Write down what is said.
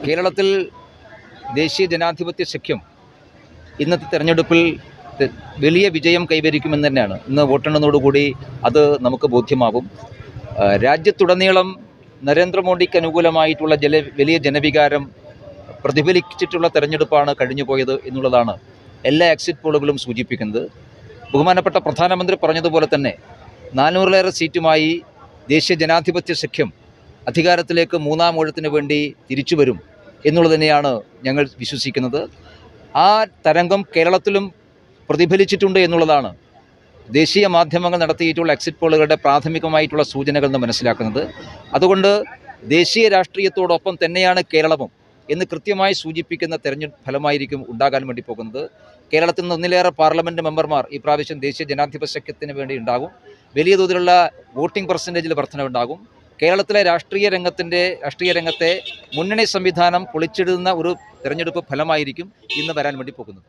കേരളത്തിൽ ദേശീയ ജനാധിപത്യ സഖ്യം ഇന്നത്തെ തെരഞ്ഞെടുപ്പിൽ വലിയ വിജയം കൈവരിക്കുമെന്ന് തന്നെയാണ് ഇന്ന് വോട്ടെണ്ണലോടുകൂടി അത് നമുക്ക് ബോധ്യമാകും. രാജ്യത്തുടനീളം നരേന്ദ്രമോദിക്ക് അനുകൂലമായിട്ടുള്ള വലിയ ജനവികാരം പ്രതിഫലിച്ചിട്ടുള്ള തെരഞ്ഞെടുപ്പാണ് കഴിഞ്ഞുപോയത് എന്നുള്ളതാണ് എല്ലാ എക്സിറ്റ് പോളുകളും സൂചിപ്പിക്കുന്നത്. ബഹുമാനപ്പെട്ട പ്രധാനമന്ത്രി പറഞ്ഞതുപോലെ തന്നെ 400-ലേറെ സീറ്റുമായി ദേശീയ ജനാധിപത്യ സഖ്യം അധികാരത്തിലേക്ക് മൂന്നാം ഊഴത്തിന് വേണ്ടി തിരിച്ചു വരും എന്നുള്ളത് തന്നെയാണ് ഞങ്ങൾ വിശ്വസിക്കുന്നത്. ആ തരംഗം കേരളത്തിലും പ്രതിഫലിച്ചിട്ടുണ്ട് എന്നുള്ളതാണ് ദേശീയ മാധ്യമങ്ങൾ നടത്തിയിട്ടുള്ള എക്സിറ്റ് പോളുകളുടെ പ്രാഥമികമായിട്ടുള്ള സൂചനകൾ എന്ന് മനസ്സിലാക്കുന്നത്. അതുകൊണ്ട് ദേശീയ രാഷ്ട്രീയത്തോടൊപ്പം തന്നെയാണ് കേരളവും എന്ന് കൃത്യമായി സൂചിപ്പിക്കുന്ന തെരഞ്ഞെടുപ്പ് ഫലമായിരിക്കും ഉണ്ടാകാൻ വേണ്ടി പോകുന്നത്. കേരളത്തിൽ നിന്ന് ഒന്നിലേറെ പാർലമെൻറ്റ് മെമ്പർമാർ ഈ പ്രാവശ്യം ദേശീയ ജനാധിപത്യ സഖ്യത്തിന് വേണ്ടി ഉണ്ടാകും. വലിയ തോതിലുള്ള വോട്ടിംഗ് പെർസെൻറ്റേജിൽ വർധനവുണ്ടാകും. കേരളത്തിലെ രാഷ്ട്രീയ രംഗത്തെ മുന്നണി സംവിധാനം പൊളിച്ചിടുന്ന ഒരു തെരഞ്ഞെടുപ്പ് ഫലമായിരിക്കും ഇന്ന് വരാൻ വേണ്ടി പോകുന്നത്.